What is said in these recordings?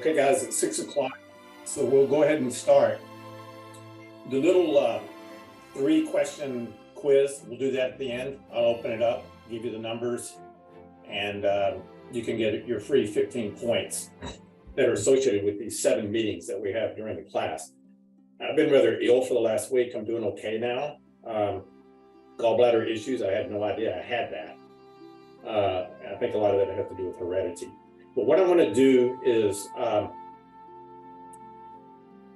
Okay, guys, it's 6 o'clock, so we'll go ahead and start. The little 3-question quiz, we'll do that at the end. I'll open it up, give you the numbers, and you can get your free 15 points that are associated with these 7 meetings that we have during the class. I've been rather ill for the last week. I'm doing okay now. Gallbladder issues, I had no idea I had that. I think a lot of that has to do with heredity. But what I want to do is I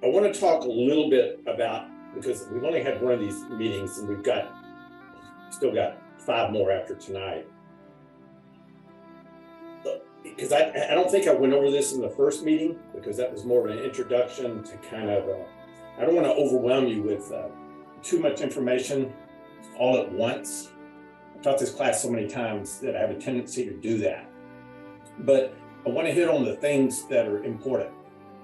want to talk a little bit about, because we've only had one of these meetings and we've still got 5 more after tonight. Because I don't think I went over this in the first meeting, because that was more of an introduction to kind of, I don't want to overwhelm you with too much information all at once. I've taught this class so many times that I have a tendency to do that. But I want to hit on the things that are important.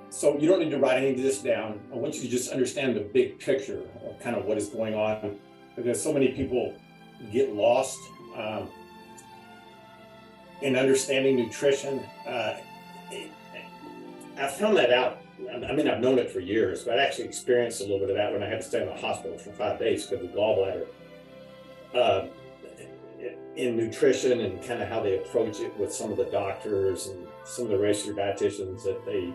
So you don't need to write any of this down. I want you to just understand the big picture of kind of what is going on, because so many people get lost in understanding nutrition. I found that out. I mean, I've known it for years, but I actually experienced a little bit of that when I had to stay in the hospital for 5 days because of gallbladder. In nutrition and kind of how they approach it with some of the doctors and some of the registered dietitians that they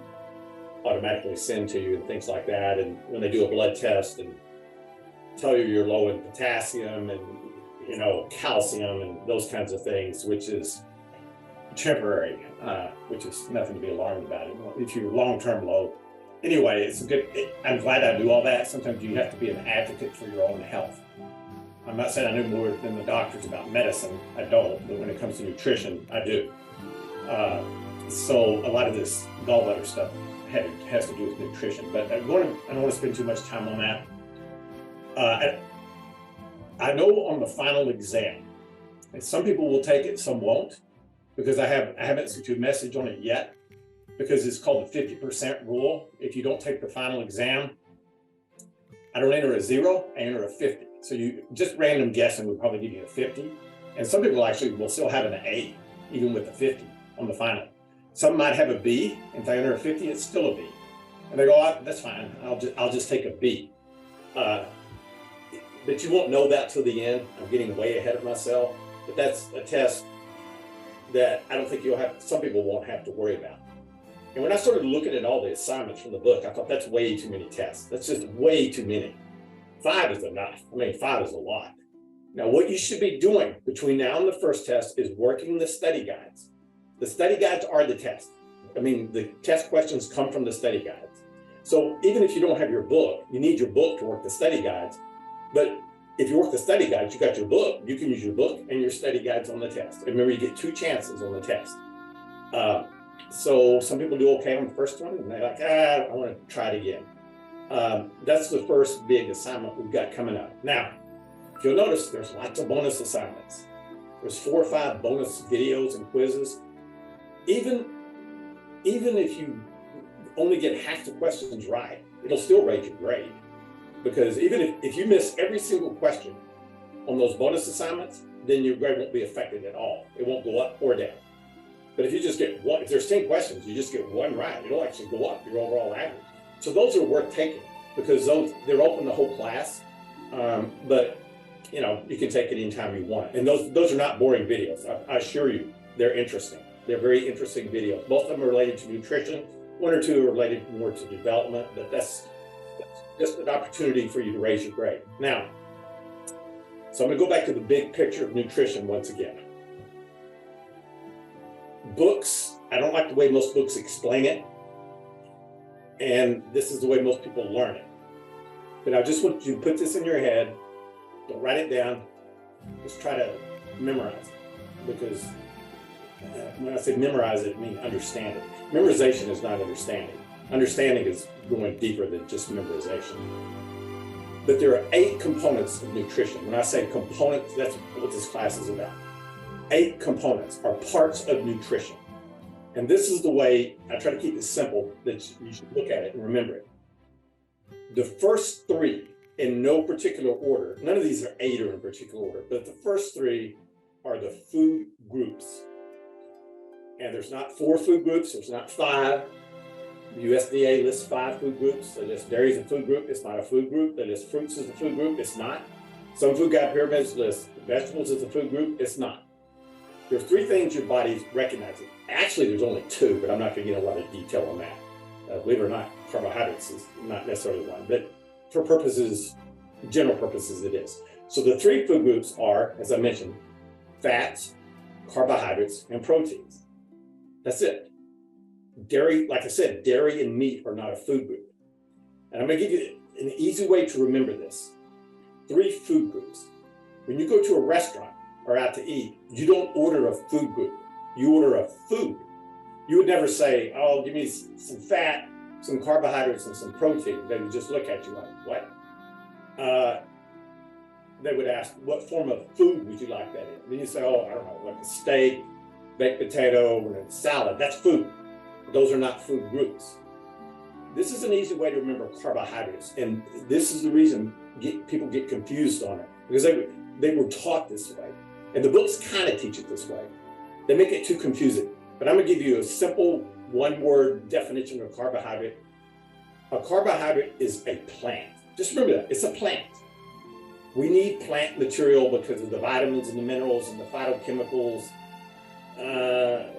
automatically send to you and things like that. And when they do a blood test and tell you you're low in potassium and, calcium and those kinds of things, which is temporary, which is nothing to be alarmed about. If you're long-term low. Anyway, I'm glad I do all that. Sometimes you have to be an advocate for your own health. I'm not saying I know more than the doctors about medicine. I don't, but when it comes to nutrition, I do. So a lot of this gallbladder stuff has to do with nutrition, but I don't want to spend too much time on that. I know on the final exam, and some people will take it, some won't, because I haven't sent you a message on it yet, because it's called the 50% rule. If you don't take the final exam, I don't enter a 0, I enter a 50. So you just random guessing would probably give you a 50. And some people actually will still have an A, even with a 50 on the final. Some might have a B, and if I enter a 50, it's still a B. And they go, oh, that's fine, I'll just take a B. But you won't know that till the end. I'm getting way ahead of myself, but that's a test that I don't think some people won't have to worry about. And when I started looking at all the assignments from the book, I thought that's way too many tests. That's just way too many. 5 is enough. 5 is a lot. Now, what you should be doing between now and the first test is working the study guides. The study guides are the test. The test questions come from the study guides. So even if you don't have your book, you need your book to work the study guides. But if you work the study guides, you got your book, you can use your book and your study guides on the test. And remember, you get 2 chances on the test. So some people do okay on the first one, and they're like, I want to try it again. That's the first big assignment we've got coming up. Now, if you'll notice, there's lots of bonus assignments. There's 4 or 5 bonus videos and quizzes. Even if you only get half the questions right, it'll still rate your grade. Because even if you miss every single question on those bonus assignments, then your grade won't be affected at all. It won't go up or down. But if you just get one, if there's 10 questions, you just get 1 right, it'll actually go up your overall average. So those are worth taking, because they're open the whole class, but you can take it anytime you want. And those are not boring videos. I assure you, they're interesting. They're very interesting videos. Most of them are related to nutrition. 1 or 2 are related more to development, but that's just an opportunity for you to raise your grade. Now, so I'm going to go back to the big picture of nutrition once again. Books, I don't like the way most books explain it. And this is the way most people learn it. But I just want you to put this in your head. Don't write it down. Just try to memorize it. Because when I say memorize it, I mean understand it. Memorization is not understanding. Understanding is going deeper than just memorization. But there are 8 components of nutrition. When I say components, that's what this class is about. 8 components are parts of nutrition. And this is the way I try to keep it simple, that you should look at it and remember it. The first 3, in no particular order, none of these are 8 or in particular order, but the first 3 are the food groups. And there's not 4 food groups, there's not 5, USDA lists 5 food groups. They list dairy as a food group. It's not a food group. They list fruits as a food group. It's not. Some food guide pyramids list vegetables as a food group. It's not. There are 3 things your body recognizes. Actually, there's only 2, but I'm not going to get a lot of detail on that. Believe it or not, carbohydrates is not necessarily one, but for purposes, general purposes, it is. So the 3 food groups are, as I mentioned, fats, carbohydrates, and proteins. That's it. Dairy, like I said, dairy and meat are not a food group. And I'm going to give you an easy way to remember this. 3 food groups. When you go to a restaurant or out to eat, you don't order a food group. You order a food. You would never say, oh, give me some fat, some carbohydrates, and some protein. They would just look at you like, what? They would ask, what form of food would you like that in? Then you say, oh, I don't know, like a steak, baked potato, and a salad. That's food. Those are not food groups. This is an easy way to remember carbohydrates. And this is the reason people get confused on it, because they were taught this way. And the books kind of teach it this way. They make it too confusing. But I'm going to give you a simple 1-word definition of carbohydrate. A carbohydrate is a plant. Just remember that. It's a plant. We need plant material because of the vitamins and the minerals and the phytochemicals.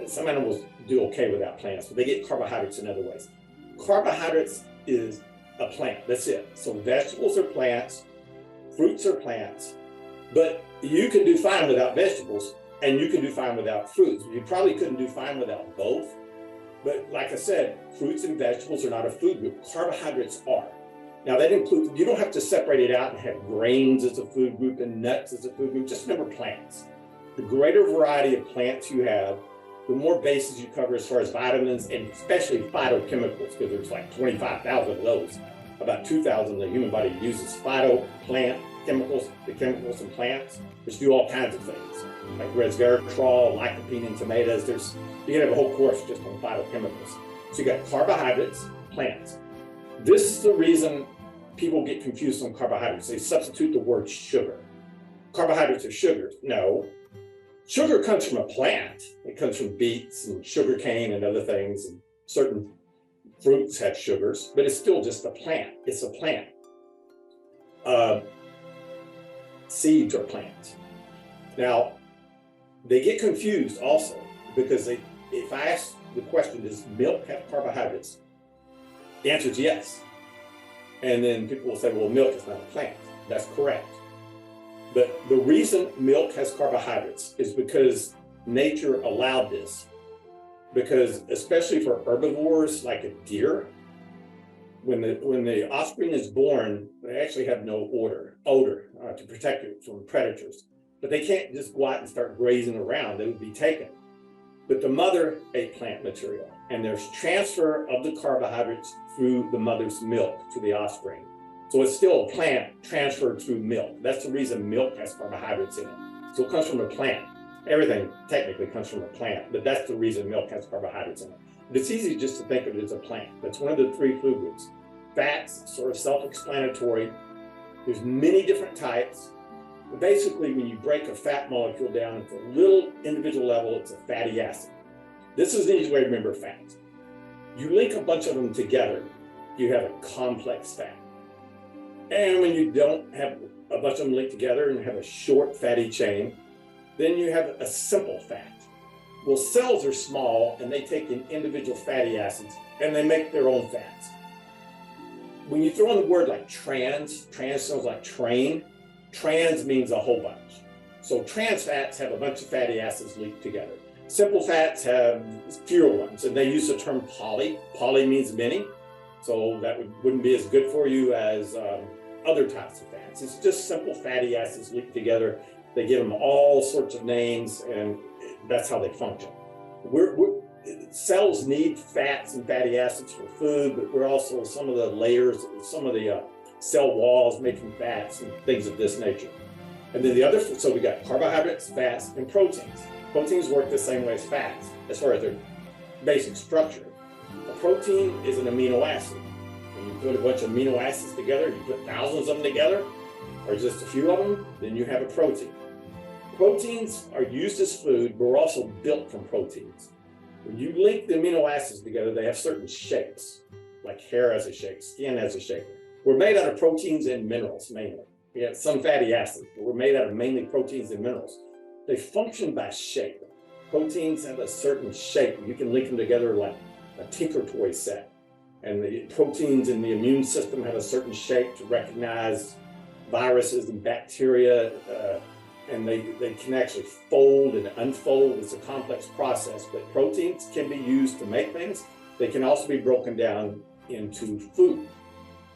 Some animals do okay without plants, but they get carbohydrates in other ways. Carbohydrates is a plant. That's it. So vegetables are plants, fruits are plants, but you can do fine without vegetables and you can do fine without fruits. You probably couldn't do fine without both. But like I said, fruits and vegetables are not a food group. Carbohydrates are. Now that includes, you don't have to separate it out and have grains as a food group and nuts as a food group. Just remember plants. The greater variety of plants you have, the more bases you cover as far as vitamins and especially phytochemicals, because there's like 25,000 of those. About 2,000 the human body uses phytoplant chemicals, the chemicals in plants, which do all kinds of things, like resveratrol, lycopene in tomatoes. You can have a whole course just on phytochemicals. So you got carbohydrates, plants. This is the reason people get confused on carbohydrates. They substitute the word sugar. Carbohydrates are sugars. No. Sugar comes from a plant. It comes from beets and sugar cane and other things. And certain fruits have sugars, but it's still just a plant. It's a plant. Seeds are plants. Now, they get confused also because if I ask the question, does milk have carbohydrates? The answer is yes. And then people will say, well, milk is not a plant. That's correct. But the reason milk has carbohydrates is because nature allowed this. Because especially for herbivores like a deer, when the offspring is born, they actually have no odor to protect it from predators. But they can't just go out and start grazing around. They would be taken. But the mother ate plant material, and there's transfer of the carbohydrates through the mother's milk to the offspring. So it's still a plant transferred through milk. That's the reason milk has carbohydrates in it. So it comes from a plant. Everything technically comes from a plant, but that's the reason milk has carbohydrates in it. But it's easy just to think of it as a plant. That's one of the 3 food groups. Fats, sort of self-explanatory. There's many different types. But basically, when you break a fat molecule down into a little individual level, it's a fatty acid. This is an easy way to remember fats. You link a bunch of them together, you have a complex fat. And when you don't have a bunch of them linked together and have a short fatty chain, then you have a simple fat. Well, cells are small and they take in individual fatty acids and they make their own fats. When you throw in the word like trans sounds like train. Trans means a whole bunch. So trans fats have a bunch of fatty acids linked together. Simple fats have fewer ones, and they use the term poly. Poly means many, so that wouldn't be as good for you as other types of fats. It's just simple fatty acids linked together. They give them all sorts of names, and that's how they function. Cells need fats and fatty acids for food, but we're also some of the layers, some of the cell walls making fats and things of this nature. And then the other, so we got carbohydrates, fats, and proteins. Proteins work the same way as fats as far as their basic structure. A protein is an amino acid. When you put a bunch of amino acids together, you put thousands of them together, or just a few of them, then you have a protein. Proteins are used as food, but we're also built from proteins. When you link the amino acids together, they have certain shapes, like hair has a shape, skin has a shape. We're made out of proteins and minerals mainly. We have some fatty acids, but we're made out of mainly proteins and minerals. They function by shape. Proteins have a certain shape. You can link them together like a Tinker Toy set. And the proteins in the immune system have a certain shape to recognize viruses and bacteria, and they can actually fold and unfold. It's a complex process, but proteins can be used to make things. They can also be broken down into food.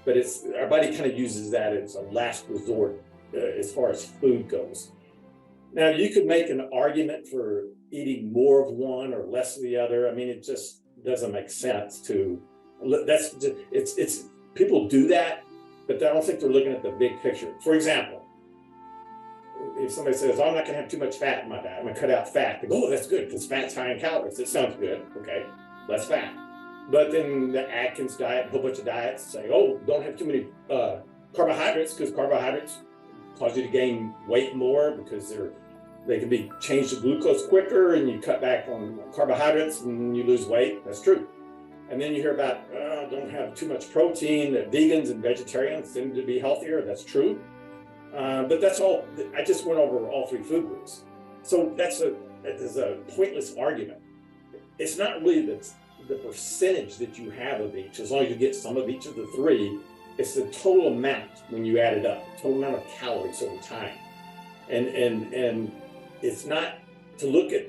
But our body kind of uses that as a last resort as far as food goes. Now, you could make an argument for eating more of one or less of the other. I mean, it just doesn't make sense to, people do that, but I don't think they're looking at the big picture. For example, if somebody says, oh, I'm not gonna have too much fat in my diet, I'm gonna cut out fat. They go, oh, that's good, because fat's high in calories. It sounds good, okay, less fat. But then the Atkins diet, a whole bunch of diets say, oh, don't have too many carbohydrates, because carbohydrates cause you to gain weight more because they can be changed to glucose quicker, and you cut back on carbohydrates and you lose weight. That's true. And then you hear about, don't have too much protein, that vegans and vegetarians seem to be healthier. That's true. But that's all, I just went over all three food groups. So that is a pointless argument. It's not really the percentage that you have of each, as long as you get some of each of the three. It's the total amount when you add it up, total amount of calories over time. And it's not to look at,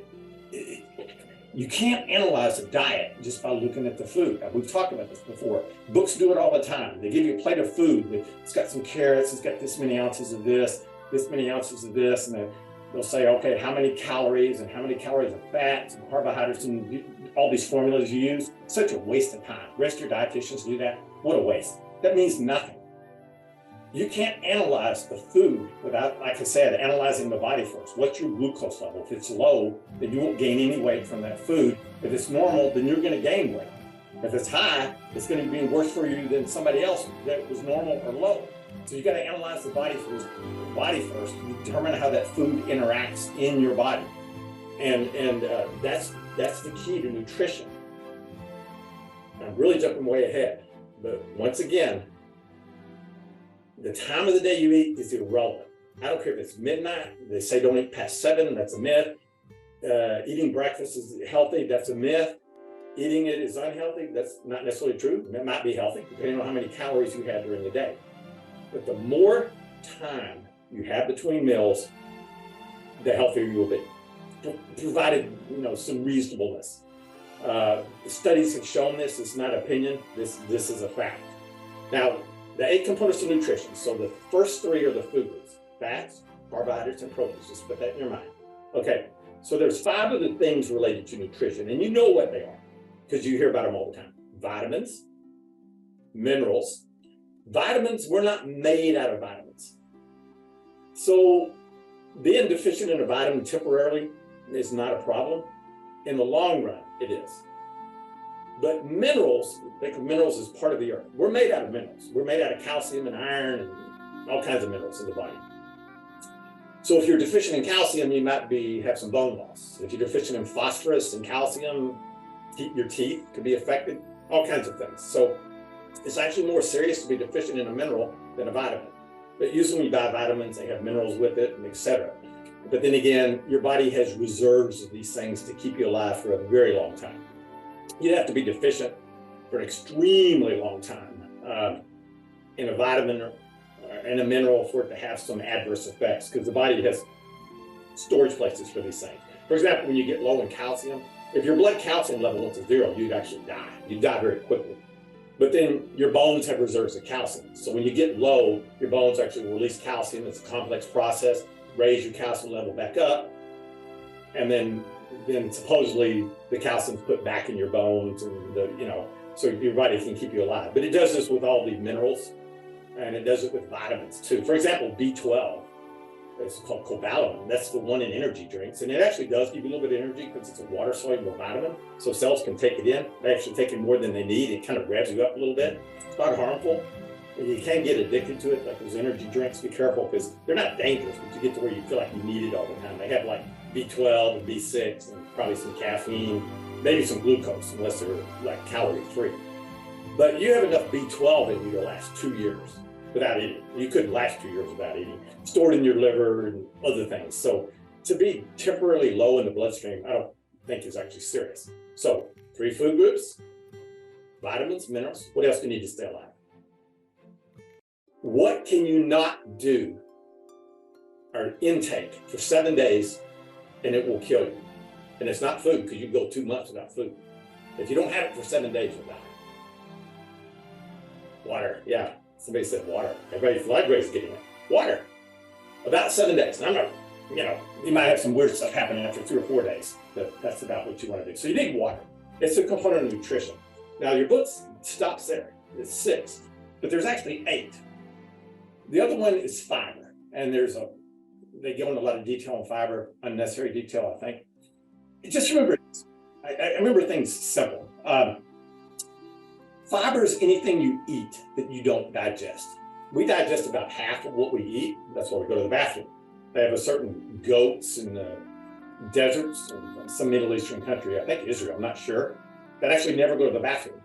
you can't analyze a diet just by looking at the food. We've talked about this before. Books do it all the time. They give you a plate of food. It's got some carrots, it's got this many ounces of this many ounces of this, and they'll say, okay, how many calories and how many calories of fats and carbohydrates and all these formulas you use. Such a waste of time. Rest your dietitians do that. What a waste. That means nothing. You can't analyze the food without, like I said, analyzing the body first. What's your glucose level? If it's low, then you won't gain any weight from that food. If it's normal, then you're going to gain weight. If it's high, it's going to be worse for you than somebody else that was normal or low. So you got to analyze the body first to determine how that food interacts in your body. And that's the key to nutrition. I'm really jumping way ahead, but once again, the time of the day you eat is irrelevant. I don't care if it's midnight. They say don't eat past 7. That's a myth. Eating breakfast is healthy. That's a myth. Eating it is unhealthy. That's not necessarily true. It might be healthy, depending on how many calories you have during the day. But the more time you have between meals, the healthier you will be, provided some reasonableness. Studies have shown this. It's not opinion. This is a fact. Now, the 8 components of nutrition. So the first 3 are the food groups: fats, carbohydrates, and proteins. Just put that in your mind. Okay, so there's 5 of the things related to nutrition, and you know what they are because you hear about them all the time. Vitamins, minerals. Vitamins, we're not made out of vitamins. So being deficient in a vitamin temporarily is not a problem. In the long run, it is. But minerals, think of minerals as part of the earth. We're made out of minerals. We're made out of calcium and iron and all kinds of minerals in the body. So if you're deficient in calcium, you might have some bone loss. If you're deficient in phosphorus and calcium, your teeth could be affected, all kinds of things. So it's actually more serious to be deficient in a mineral than a vitamin. But usually when you buy vitamins, they have minerals with it, and et cetera. But then again, your body has reserves of these things to keep you alive for a very long time. You'd have to be deficient for an extremely long time in a vitamin or in a mineral for it to have some adverse effects, because the body has storage places for these things. For example, when you get low in calcium, if your blood calcium level went to 0, you'd actually die. You'd die very quickly. But then your bones have reserves of calcium. So when you get low, your bones actually release calcium. It's a complex process, raise your calcium level back up, and then supposedly the calcium's put back in your bones, and so your body can keep you alive. But it does this with all the minerals, and it does it with vitamins too. For example, B12, it's called cobalamin. That's the one in energy drinks, and it actually does give you a little bit of energy because it's a water-soluble vitamin, so cells can take it in. They actually take in more than they need. It kind of revs you up a little bit. It's not harmful. You can get addicted to it, like those energy drinks. Be careful, because they're not dangerous, but you get to where you feel like you need it all the time. They have like B12 and B6 and probably some caffeine, maybe some glucose, unless they're like calorie free. But you have enough B12 in you to last 2 years without eating. You couldn't last 2 years without eating, stored in your liver and other things. So to be temporarily low in the bloodstream, I don't think is actually serious. So 3 food groups, vitamins, minerals. What else do you need to stay alive? What can you not do or intake for 7 days and it will kill you? And it's not food, because you can go 2 months without food. If you don't have it for 7 days, you'll die. Water, yeah. Somebody said water. Everybody's library's getting it. Water. About 7 days. And I'm not, you might have some weird stuff happening after 3 or 4 days, but that's about what you want to do. So you need water. It's a component of nutrition. Now your book stops there. It's 6, but there's actually 8. The other one is fiber, and they go into a lot of detail on fiber, unnecessary detail, I think. Just remember, I remember things simple. Fiber is anything you eat that you don't digest. We digest about half of what we eat. That's why we go to the bathroom. They have a certain goats in the deserts in some Middle Eastern country, I think Israel, I'm not sure, that actually never go to the bathroom.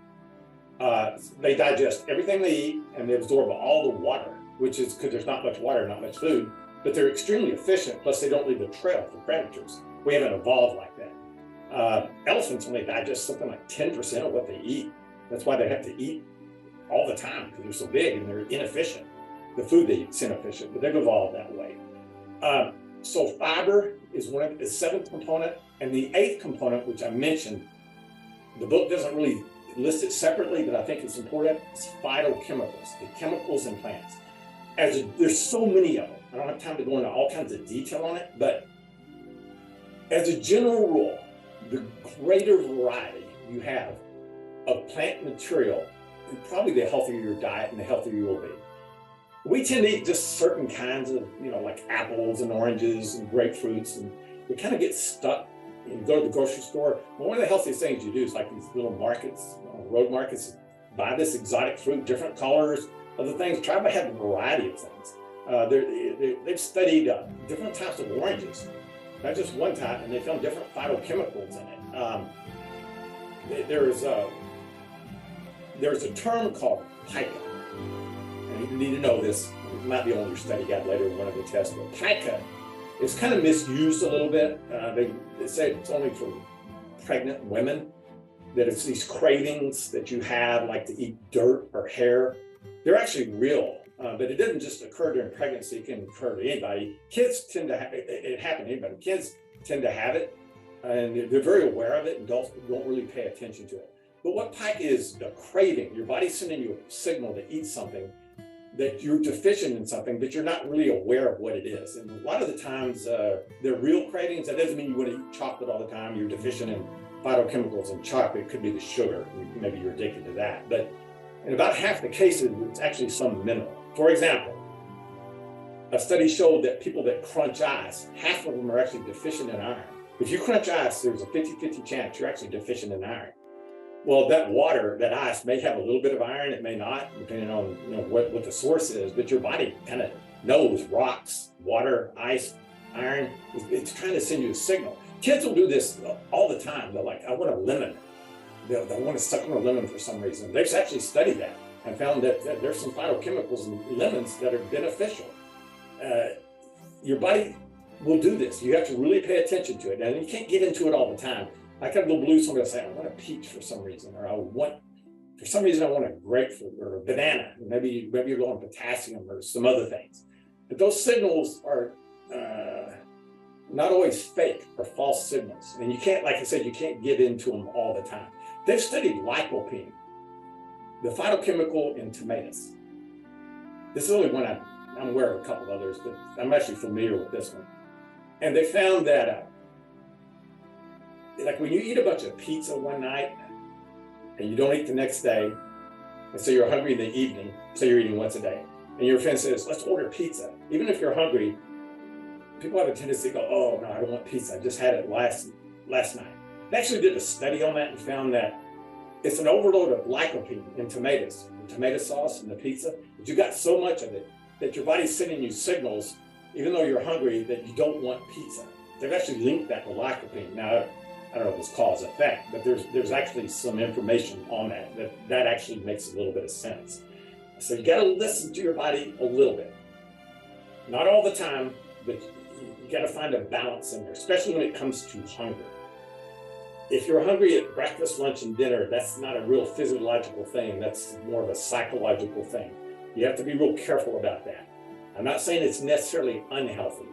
They digest everything they eat, and they absorb all the water, which is because there's not much water, not much food, but they're extremely efficient, plus they don't leave a trail for predators. We haven't evolved like that. Elephants only digest something like 10% of what they eat. That's why they have to eat all the time, because they're so big and they're inefficient. The food they eat is inefficient, but they've evolved that way. So fiber is one of the 7th component, and the 8th component, which I mentioned, the book doesn't really list it separately, but I think it's important. It's phytochemicals, the chemicals in plants. There's so many of them. I don't have time to go into all kinds of detail on it, but as a general rule, the greater variety you have of plant material, probably the healthier your diet and the healthier you will be. We tend to eat just certain kinds of, like apples and oranges and grapefruits, and we kind of get stuck and go to the grocery store. But one of the healthiest things you do is like these little markets, road markets, buy this exotic fruit, different colors, other things. Try to have a variety of things. They've studied different types of oranges, not just one type, and they found different phytochemicals in it. There's a term called pica. And you need to know this. It might be on your study guide later in one of the tests, but pica is kind of misused a little bit. They say it's only for pregnant women, that it's these cravings that you have, like to eat dirt or hair. They're actually real, but it doesn't just occur during pregnancy. It can occur to anybody. Kids tend to have it happen to anybody. Kids tend to have it, and they're very aware of it, and adults don't really pay attention to it. But what pica is a craving. Your body's sending you a signal to eat something, that you're deficient in something, but you're not really aware of what it is. And a lot of the times, they're real cravings. That doesn't mean you want to eat chocolate all the time. You're deficient in phytochemicals in chocolate. It could be the sugar. Maybe you're addicted to that. But in about half the cases, it's actually some mineral. For example, a study showed that people that crunch ice, half of them are actually deficient in iron. If you crunch ice, there's a 50-50 chance you're actually deficient in iron. Well, that water, that ice may have a little bit of iron, it may not, depending on what the source is, but your body kind of knows rocks, water, ice, iron. It's trying to send you a signal. Kids will do this all the time. They're like, I want a lemon. They'll want to suck on a lemon for some reason. They've actually studied that and found that there's some phytochemicals in lemons that are beneficial. Your body will do this. You have to really pay attention to it. And you can't get into it all the time. I could go blue, somebody will say, I want a peach for some reason, or for some reason, I want a grapefruit or a banana. Maybe you're low on potassium or some other things. But those signals are not always fake or false signals. And you can't, like I said, you can't get into them all the time. They've studied lycopene, the phytochemical in tomatoes. This is only one I'm aware of a couple of others, but I'm actually familiar with this one. And they found that like when you eat a bunch of pizza one night and you don't eat the next day, and so you're hungry in the evening, so you're eating once a day, and your friend says, let's order pizza. Even if you're hungry, people have a tendency to go, oh no, I don't want pizza. I just had it last night. They actually did a study on that and found that it's an overload of lycopene in tomatoes, the tomato sauce and the pizza, but you got so much of it that your body's sending you signals, even though you're hungry, that you don't want pizza. They've actually linked that to lycopene. Now, I don't know if it's cause effect, but there's actually some information on that actually makes a little bit of sense. So you got to listen to your body a little bit, not all the time, but you got to find a balance in there, especially when it comes to hunger. If you're hungry at breakfast, lunch, and dinner, that's not a real physiological thing. That's more of a psychological thing. You have to be real careful about that. I'm not saying it's necessarily unhealthy,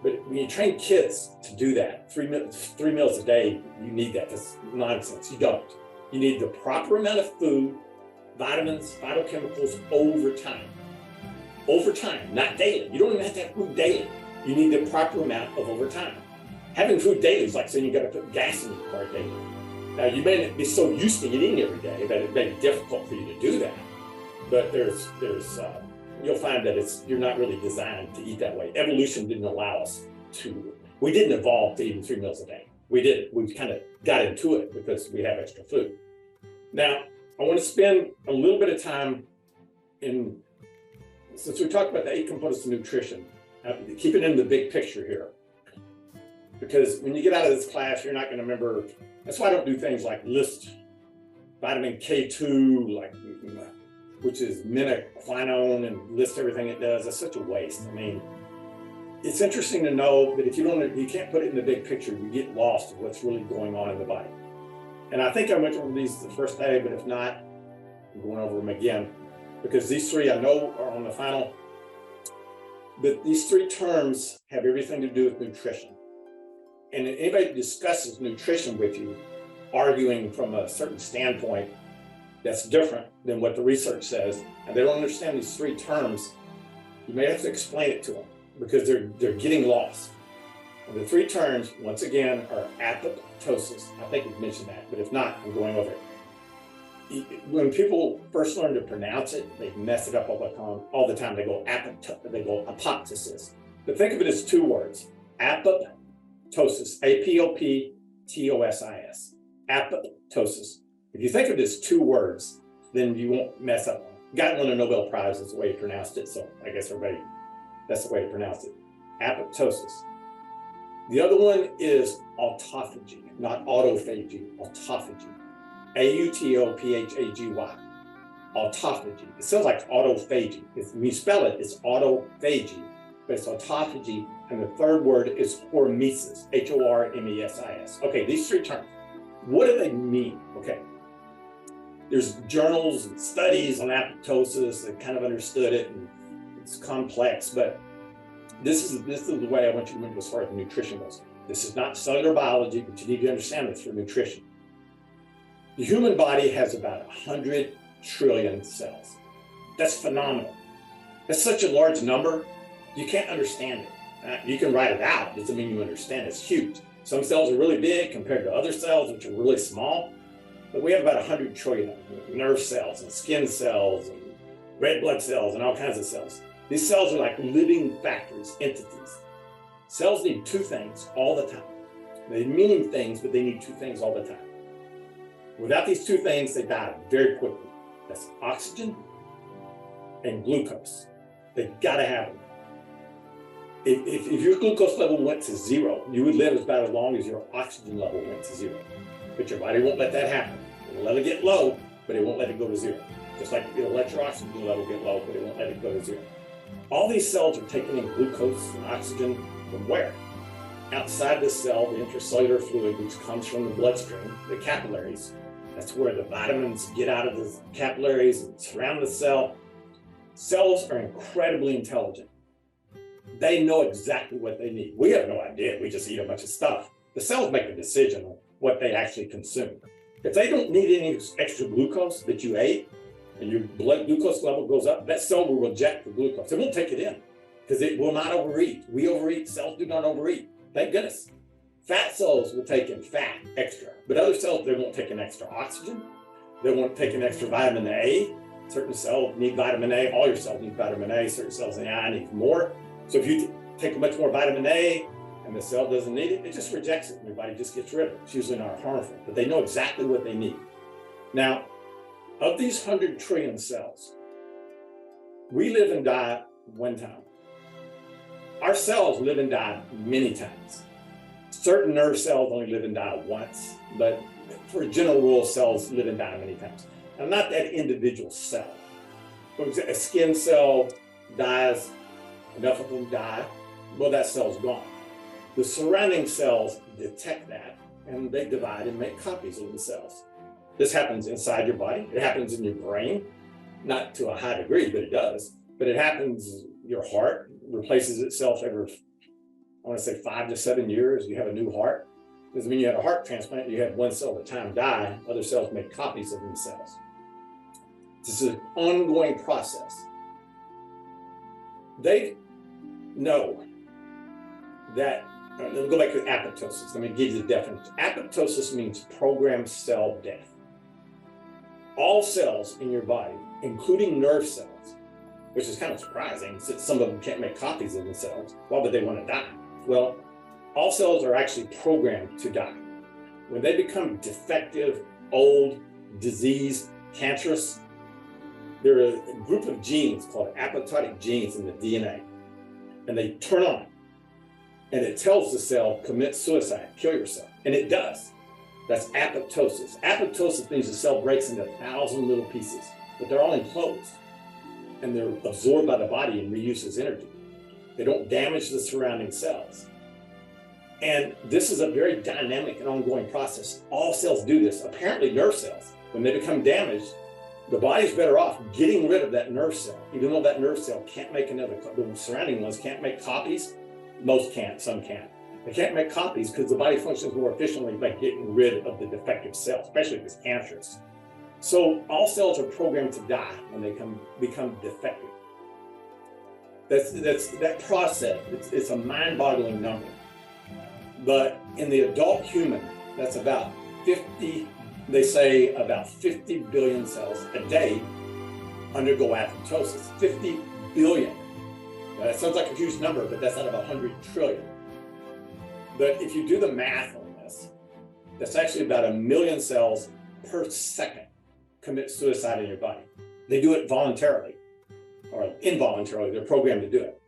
but when you train kids to do that, three meals a day, you need that. That's nonsense. You don't. You need the proper amount of food, vitamins, phytochemicals over time. Over time, not daily. You don't even have to have food daily. You need the proper amount of over time. Having food daily is like saying you got to put gas in your car daily. Now, you may not be so used to eating every day that it may be difficult for you to do that. But you'll find that you're not really designed to eat that way. Evolution didn't allow us to. We didn't evolve to eating 3 meals a day. We didn't. We kind of got into it because we have extra food. Now, I want to spend a little bit of time since we talked about the 8 components of nutrition, keep it in the big picture here. Because when you get out of this class, you're not going to remember. That's why I don't do things like list vitamin K2, which is minoquinone, and list everything it does. That's such a waste. I mean, it's interesting to know that if you can't put it in the big picture, you get lost in what's really going on in the body. And I think I went over these the first day, but if not, I'm going over them again, because these 3 I know are on the final. But these 3 terms have everything to do with nutrition. And anybody that discusses nutrition with you, arguing from a certain standpoint that's different than what the research says, and they don't understand these 3 terms, you may have to explain it to them because they're getting lost. And the 3 terms, once again, are apoptosis. I think we've mentioned that, but if not, I'm going over it. When people first learn to pronounce it, they mess it up all the time. They go apoptosis. But think of it as 2 words: apoptosis, apoptosis, apoptosis. If you think of it as 2 words, then you won't mess up. Got won a Nobel Prize is the way he pronounced it, so I guess that's the way to pronounce it. Apoptosis. The other one is autophagy, not autophagy, autophagy. A-U-T-O-P-H-A-G-Y. Autophagy. It sounds like autophagy. When you spell it, it's autophagy, but it's autophagy. And the third word is hormesis, H-O-R-M-E-S-I-S. Okay, these 3 terms, what do they mean? Okay, there's journals and studies on apoptosis that kind of understood it, and it's complex, but this is the way I want you to remember as far as nutrition goes. This is not cellular biology, but you need to understand this for nutrition. The human body has about 100 trillion cells. That's phenomenal. That's such a large number, you can't understand it. You can write it out, doesn't mean you understand it. It's huge. Some cells are really big compared to other cells, which are really small. But we have about 100 trillion of them, nerve cells and skin cells and red blood cells and all kinds of cells. These cells are like living factors, entities. Cells need 2 things all the time. They mean things, but they need 2 things all the time. Without these 2 things, they die very quickly. That's oxygen and glucose. They gotta have them. If your glucose level went to 0, you would live about as long as your oxygen level went to 0. But your body won't let that happen. It'll let it get low, but it won't let it go to 0. Just like it'll let your oxygen level get low, but it won't let it go to 0. All these cells are taking in glucose and oxygen from where? Outside the cell, the intracellular fluid, which comes from the bloodstream, the capillaries. That's where the vitamins get out of the capillaries and surround the cell. Cells are incredibly intelligent. They know exactly what they need. We have no idea. We just eat a bunch of stuff. The cells make a decision on what they actually consume. If they don't need any extra glucose that you ate and your blood glucose level goes up, that cell will reject the glucose. It won't take it in because it will not overeat. We overeat. Cells do not overeat. Thank goodness. Fat cells will take in fat extra, but other cells, they won't take in extra oxygen. They won't take in extra vitamin A. Certain cells need vitamin A. All your cells need vitamin A. Certain cells in the eye need more. So if you take much more vitamin A and the cell doesn't need it, it just rejects it and your body just gets rid of it. It's usually not harmful, but they know exactly what they need. Now, of these 100 trillion cells, we live and die 1 time. Our cells live and die many times. Certain nerve cells only live and die once, but for general rule, cells live and die many times. Now, not that individual cell. For example, a skin cell dies, enough of them die, well, that cell's gone. The surrounding cells detect that, and they divide and make copies of themselves. This happens inside your body. It happens in your brain, not to a high degree, but it does. But it happens, your heart replaces itself every, I want to say 5 to 7 years. You have a new heart. Because when you had a heart transplant, you had one cell at a time die, other cells make copies of themselves. This is an ongoing process. They know that, let me go back to apoptosis. Let me give you the definition. Apoptosis means programmed cell death. All cells in your body, including nerve cells, which is kind of surprising since some of them can't make copies of themselves. Why would they want to die? Well, all cells are actually programmed to die. When they become defective, old, diseased, cancerous, there are a group of genes called apoptotic genes in the DNA, and they turn on, and it tells the cell, commit suicide, kill yourself, and it does. That's apoptosis. Apoptosis means the cell breaks into 1,000 little pieces, but they're all enclosed, and they're absorbed by the body and reused as energy. They don't damage the surrounding cells. And this is a very dynamic and ongoing process. All cells do this. Apparently nerve cells, when they become damaged, the body's better off getting rid of that nerve cell, even though that nerve cell can't make another, the surrounding ones can't make copies. Most can't, some can't. They can't make copies because the body functions more efficiently by getting rid of the defective cell, especially if it's cancerous. So all cells are programmed to die when they become defective. That process, it's a mind-boggling number. But in the adult human, that's about 50, they say about 50 billion cells a day undergo apoptosis. 50 billion. Now, that sounds like a huge number, but that's out of 100 trillion. But if you do the math on this, that's actually about 1 million cells per second commit suicide in your body. They do it voluntarily or involuntarily. They're programmed to do it.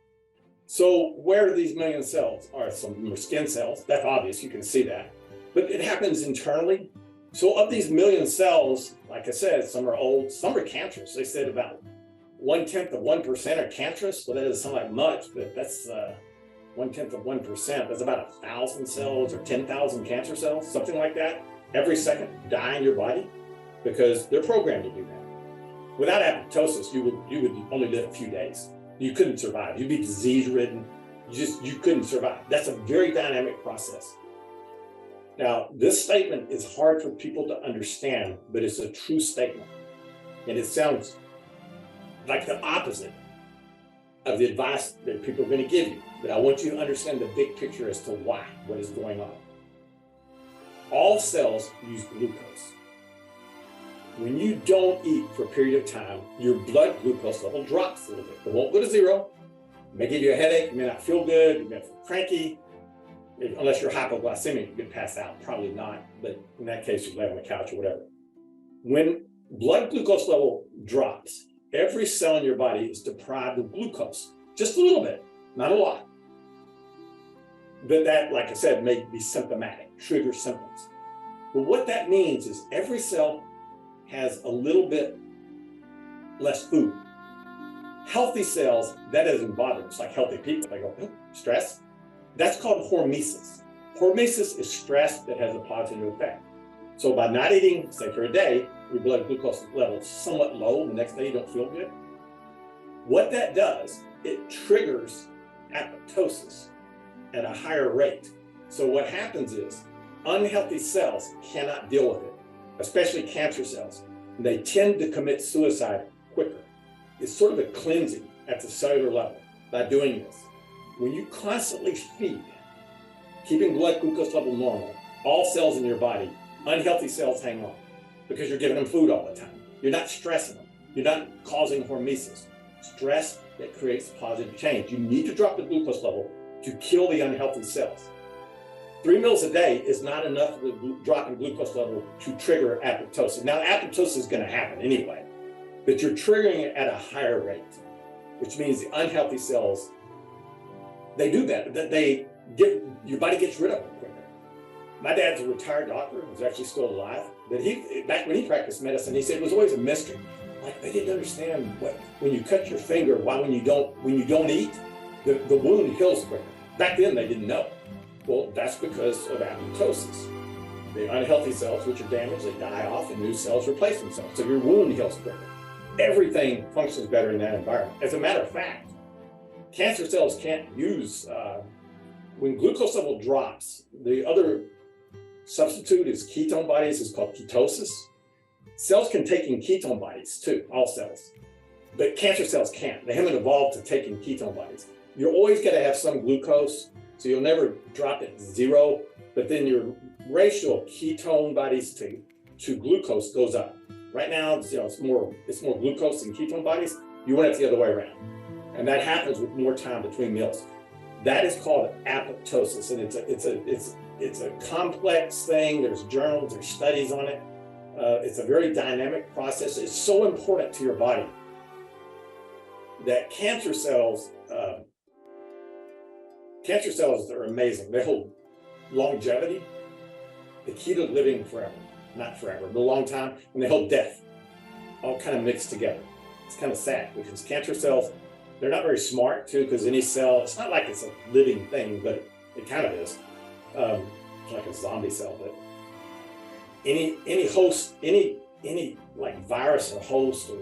So where do these million cells are? Some are skin cells. That's obvious. You can see that. But it happens internally. So of these million cells, like I said, some are old, some are cancerous. They said about 1/10 of 1% are cancerous. Well, that doesn't sound like much, but that's 1/10 of 1%. That's about 1,000 cells or 10,000 cancer cells, something like that, every second die in your body because they're programmed to do that. Without apoptosis, you would only live a few days. You couldn't survive. You'd be disease-ridden. You couldn't survive. That's a very dynamic process. Now, this statement is hard for people to understand, but it's a true statement. And it sounds like the opposite of the advice that people are going to give you. But I want you to understand the big picture as to why, what is going on. All cells use glucose. When you don't eat for a period of time, your blood glucose level drops a little bit. It won't go to zero. It may give you a headache. You may not feel good. You may feel cranky. Unless you're hypoglycemic, you could pass out. Probably not. But in that case, you lay on the couch or whatever. When blood glucose level drops, every cell in your body is deprived of glucose. Just a little bit, not a lot. But that, like I said, may be symptomatic, trigger symptoms. But what that means is every cell has a little bit less food. Healthy cells, that doesn't bother them. It's like healthy people. They go, oh, stress. That's called hormesis. Hormesis is stress that has a positive effect. So by not eating, say for a day, your blood glucose level is somewhat low. The next day you don't feel good. What that does, it triggers apoptosis at a higher rate. So what happens is unhealthy cells cannot deal with it, especially cancer cells. They tend to commit suicide quicker. It's sort of a cleansing at the cellular level by doing this. When you constantly feed, keeping blood glucose level normal, all cells in your body, unhealthy cells hang on because you're giving them food all the time. You're not stressing them. You're not causing hormesis. Stress that creates positive change. You need to drop the glucose level to kill the unhealthy cells. 3 meals a day is not enough of a drop in glucose level to trigger apoptosis. Now, apoptosis is going to happen anyway, but you're triggering it at a higher rate, which means the unhealthy cells, they do that. Your body gets rid of them quicker. My dad's a retired doctor, who's actually still alive, but back when he practiced medicine, he said it was always a mystery. Like they didn't understand when you cut your finger, why when you don't eat, the wound heals quicker. Back then they didn't know. Well, that's because of apoptosis. The unhealthy cells, which are damaged, they die off and new cells replace themselves. So your wound heals quicker. Everything functions better in that environment. As a matter of fact, cancer cells can't use, when glucose level drops, the other substitute is ketone bodies, is called ketosis. Cells can take in ketone bodies too, all cells, but cancer cells can't. They haven't evolved to take in ketone bodies. You're always gonna have some glucose, so you'll never drop it to zero, but then your ratio of ketone bodies to glucose goes up. Right now, it's more glucose than ketone bodies. You want it the other way around. And that happens with more time between meals. That is called apoptosis, and it's a complex thing. There's journals, there's studies on it. It's a very dynamic process. It's so important to your body that cancer cells are amazing. They hold longevity, the key to living forever, not forever, but a long time, and they hold death, all kind of mixed together. It's kind of sad because cancer cells, they're not very smart too, because any cell, it's not like it's a living thing, but it kind of is. It's like a zombie cell, but any host, any like virus or host or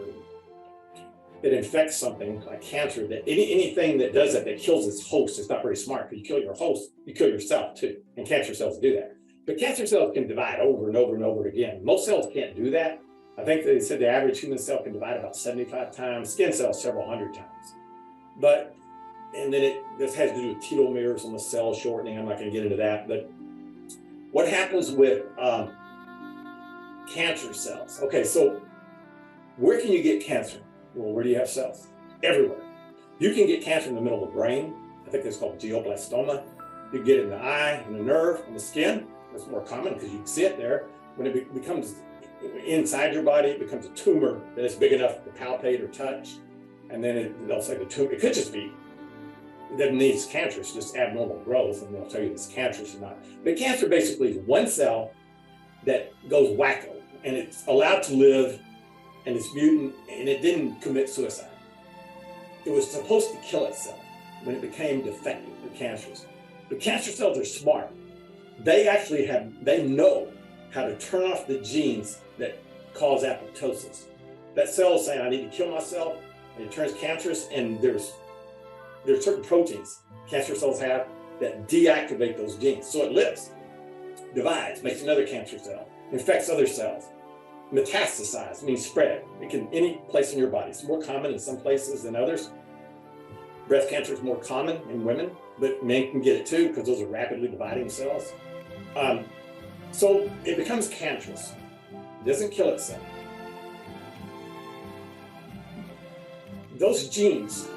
it infects something like cancer, that anything that does that kills its host is not very smart. Because you kill your host, you kill yourself too. And cancer cells do that. But cancer cells can divide over and over and over again. Most cells can't do that. I think they said the average human cell can divide about 75 times, skin cells several hundred times. And then this has to do with telomeres on the cell shortening. I'm not going to get into that. But what happens with cancer cells? Okay, so where can you get cancer? Well, where do you have cells? Everywhere. You can get cancer in the middle of the brain. I think that's called glioblastoma. You get it in the eye, in the nerve, in the skin. That's more common because you can see it there. When it becomes inside your body, it becomes a tumor that is big enough to palpate or touch. And then they'll say the tumor, it could just be, it doesn't need it's cancerous, just abnormal growth, and they'll tell you it's cancerous or not. But cancer basically is one cell that goes wacko, and it's allowed to live, and it's mutant, and it didn't commit suicide. It was supposed to kill itself when it became defective or cancerous. But cancer cells are smart. They know how to turn off the genes that cause apoptosis. That cell is saying, I need to kill myself, and it turns cancerous, and there's certain proteins cancer cells have that deactivate those genes. So it lives, divides, makes another cancer cell, infects other cells. Metastasize means spread. It can any place in your body. It's more common in some places than others. Breast cancer is more common in women, but men can get it too because those are rapidly dividing cells. So it becomes cancerous. It doesn't kill itself. Those genes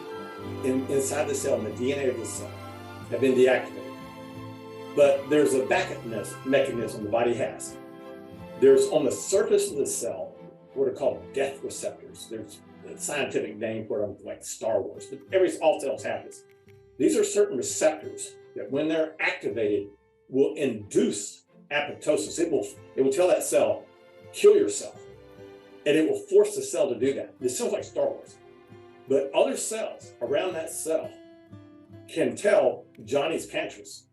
inside the cell, in the DNA of the cell, have been deactivated. But there's a backup mechanism the body has. There's on the surface of the cell what are called death receptors. There's a scientific name for them, like Star Wars, but all cells have this. These are certain receptors that when they're activated will induce apoptosis. It will tell that cell, kill yourself. And it will force the cell to do that. This sounds like Star Wars. But other cells around that cell can tell Johnny's cancerous.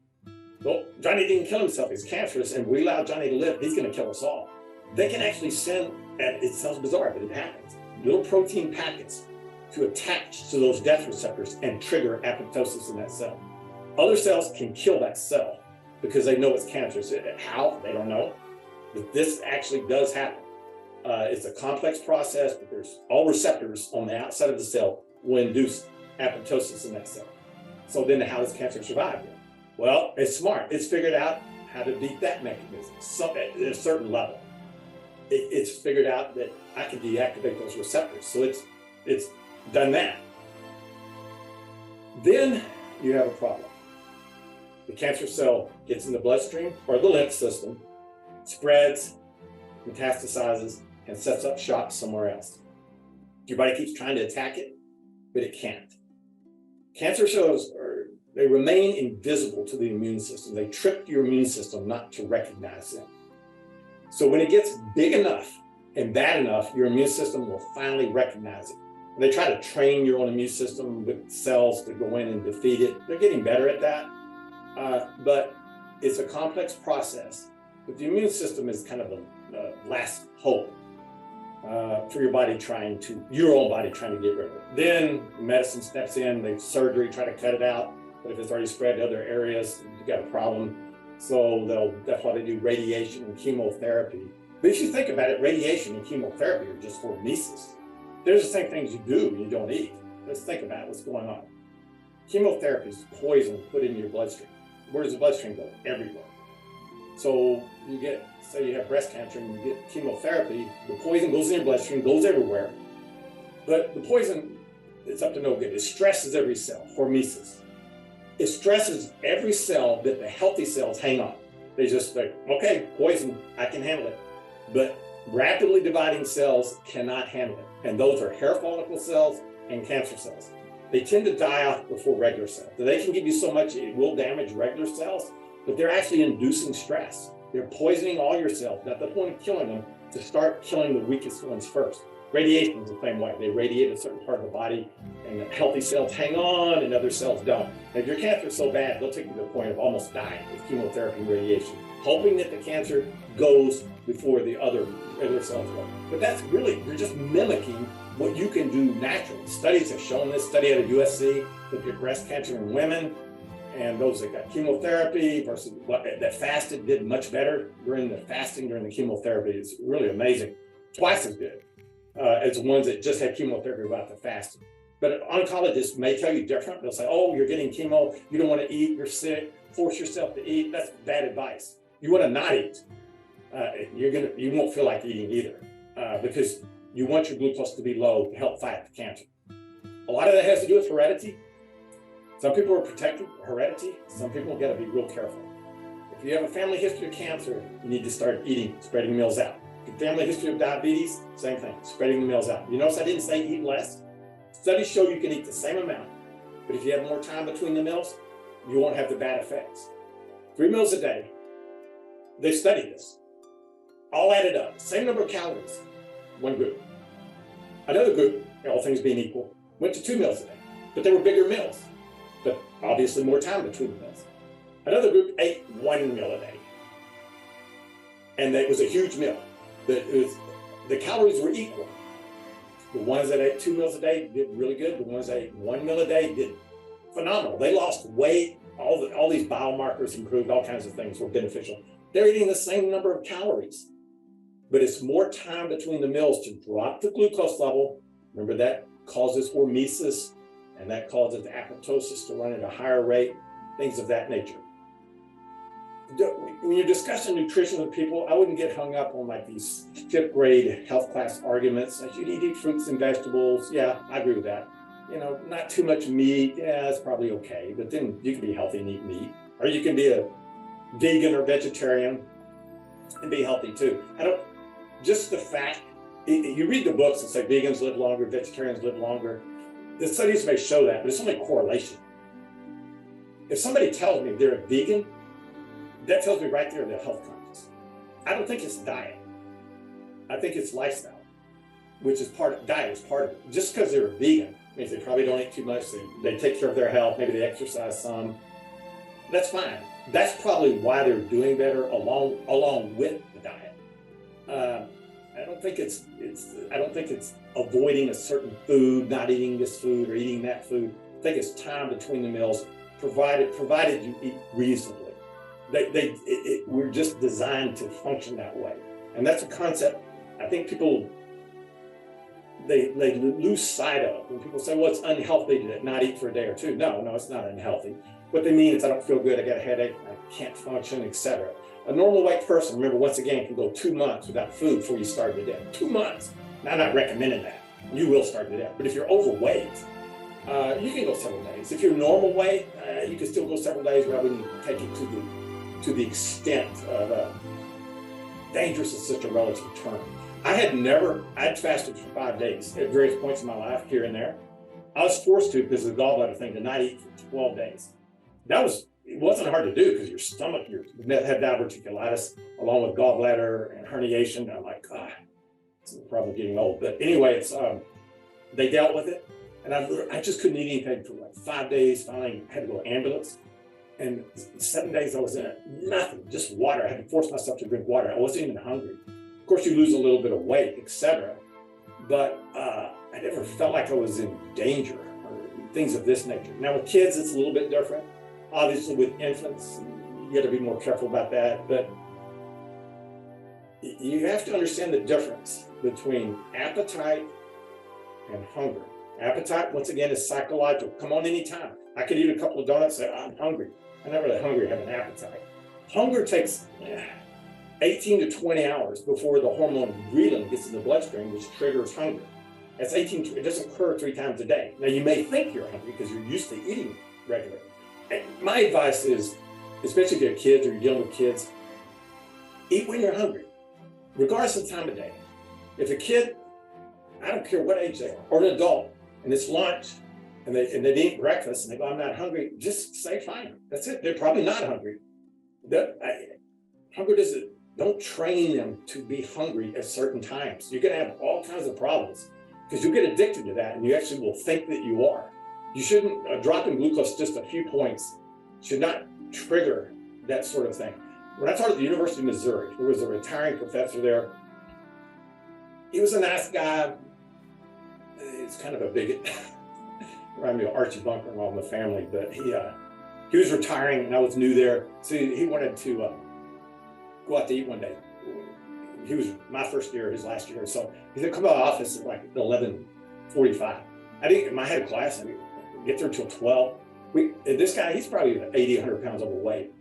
Well, Johnny didn't kill himself, he's cancerous, and we allow Johnny to live, he's gonna kill us all. They can actually send, and it sounds bizarre, but it happens, little protein packets to attach to those death receptors and trigger apoptosis in that cell. Other cells can kill that cell because they know it's cancerous. How? They don't know. But this actually does happen. It's a complex process, but there's all receptors on the outside of the cell will induce apoptosis in that cell. So then how does cancer survive? Well, it's smart. It's figured out how to beat that mechanism at a certain level. It's figured out that I can deactivate those receptors. So it's done that. Then you have a problem. The cancer cell gets in the bloodstream or the lymph system, spreads, metastasizes, and sets up shop somewhere else. Your body keeps trying to attack it, but it can't. Cancer cells they remain invisible to the immune system. They trick your immune system not to recognize them. So when it gets big enough and bad enough, your immune system will finally recognize it. And they try to train your own immune system with cells to go in and defeat it. They're getting better at that, but it's a complex process. But the immune system is kind of the last hope for your own body trying to get rid of it. Then medicine steps in, they surgery, try to cut it out. But if it's already spread to other areas, you've got a problem. So that's why they do radiation and chemotherapy. But if you think about it, radiation and chemotherapy are just hormesis. There's the same things you do when you don't eat. Let's think about what's going on. Chemotherapy is poison put in your bloodstream. Where does the bloodstream go? Everywhere. So say you have breast cancer and you get chemotherapy, the poison goes in your bloodstream, goes everywhere. But the poison is up to no good. It stresses every cell, hormesis. It stresses every cell that the healthy cells hang on. They just think, okay, poison, I can handle it. But rapidly dividing cells cannot handle it. And those are hair follicle cells and cancer cells. They tend to die off before regular cells. They can give you so much, it will damage regular cells, but they're actually inducing stress. They're poisoning all your cells. At the point of killing them, to start killing the weakest ones first. Radiation is the same way. They radiate a certain part of the body, and the healthy cells hang on and other cells don't. And if your cancer is so bad, they'll take you to the point of almost dying with chemotherapy and radiation, hoping that the cancer goes before the other cells go. But that's really, you're just mimicking what you can do naturally. Studies have shown this. Study out of USC looked at breast cancer in women, and those that got chemotherapy versus that fasted did much better during the fasting, during the chemotherapy. It's really amazing. Twice as good as the ones that just had chemotherapy without the fasting. But oncologists may tell you different. They'll say, oh, you're getting chemo, you don't want to eat, you're sick, force yourself to eat. That's bad advice. You want to not eat. You won't feel like eating either because you want your glucose to be low to help fight the cancer. A lot of that has to do with heredity. Some people are protected, heredity. Some people got to be real careful. If you have a family history of cancer, you need to start eating, spreading meals out. If you have a family history of diabetes, same thing, spreading the meals out. You notice I didn't say eat less. Studies show you can eat the same amount, but if you have more time between the meals, you won't have the bad effects. 3 meals a day. They studied this. All added up, same number of calories, one group. Another group, all things being equal, went to 2 meals a day, but they were bigger meals, but obviously more time between the meals. Another group ate 1 meal a day, and it was a huge meal. The calories were equal. The ones that ate 2 meals a day did really good. The ones that ate 1 meal a day did phenomenal. They lost weight, all these biomarkers improved, all kinds of things were beneficial. They're eating the same number of calories, but it's more time between the meals to drop the glucose level. Remember, that causes hormesis, and that causes the apoptosis to run at a higher rate, things of that nature. When you're discussing nutrition with people, I wouldn't get hung up on like these 5th grade health class arguments. Like, you need to eat fruits and vegetables. Yeah, I agree with that. You know, not too much meat. Yeah, that's probably okay. But then you can be healthy and eat meat. Or you can be a vegan or vegetarian and be healthy too. Just the fact, you read the books and say vegans live longer, vegetarians live longer. The studies may show that, but it's only correlation. If somebody tells me they're a vegan, that tells me right there they're health conscious. I don't think it's diet. I think it's lifestyle, which is diet is part of it. Just because they're a vegan means they probably don't eat too much. They take care of their health. Maybe they exercise some. That's fine. That's probably why they're doing better along with the diet. I don't think it's avoiding a certain food, not eating this food or eating that food. I think it's time between the meals, provided you eat reasonably. We're just designed to function that way, and that's a concept I think people they lose sight of when people say, "Well, it's unhealthy to not eat for a day or two." No, it's not unhealthy. What they mean is, I don't feel good, I got a headache, I can't function, etc. A normal weight person, remember, once again, can go 2 months without food before you starve to death. 2 months. Now, I'm not recommending that. You will starve to death. But if you're overweight, you can go several days. If you're normal weight, you can still go several days, but I wouldn't take it to the extent of dangerous is such a relative term. I'd fasted for 5 days at various points in my life, here and there. I was forced to, because of the gallbladder thing, to not eat for 12 days. it wasn't hard to do because your stomach, you had diverticulitis along with gallbladder and herniation. I'm like, God, it's probably getting old. But anyway, they dealt with it. And I just couldn't eat anything for like 5 days. Finally had to go to ambulance. And 7 days I was in it, nothing, just water. I had to force myself to drink water. I wasn't even hungry. Of course, you lose a little bit of weight, etc. But I never felt like I was in danger or things of this nature. Now with kids, it's a little bit different. Obviously with infants, you got to be more careful about that. But you have to understand the difference between appetite and hunger. Appetite, once again, is psychological. Come on anytime. I could eat a couple of donuts and say, I'm hungry. I'm not really hungry, I have an appetite. Hunger takes 18 to 20 hours before the hormone ghrelin gets in the bloodstream, which triggers hunger. That's 18, it doesn't occur 3 times a day. Now you may think you're hungry because you're used to eating regularly. And my advice is, especially if you have kids or you're dealing with kids, eat when you're hungry, regardless of the time of day. If a kid, I don't care what age they are, or an adult, and it's lunch, and they eat breakfast, and they go, I'm not hungry, just say fine. That's it. They're probably not hungry. Hunger don't train them to be hungry at certain times. You're gonna have all kinds of problems because you'll get addicted to that, and you actually will think that you are. You shouldn't, a drop in glucose just a few points should not trigger that sort of thing. When I taught at the University of Missouri, there was a retiring professor there. He was a nice guy. He's kind of a bigot. Reminded me of Archie Bunker and all in the family, but he was retiring and I was new there. So he wanted to go out to eat one day. He was my first year, his last year. So he said, come to the office at like 11:45. I had a class, I didn't get there until 12. This guy, he's probably 80, 100 pounds overweight.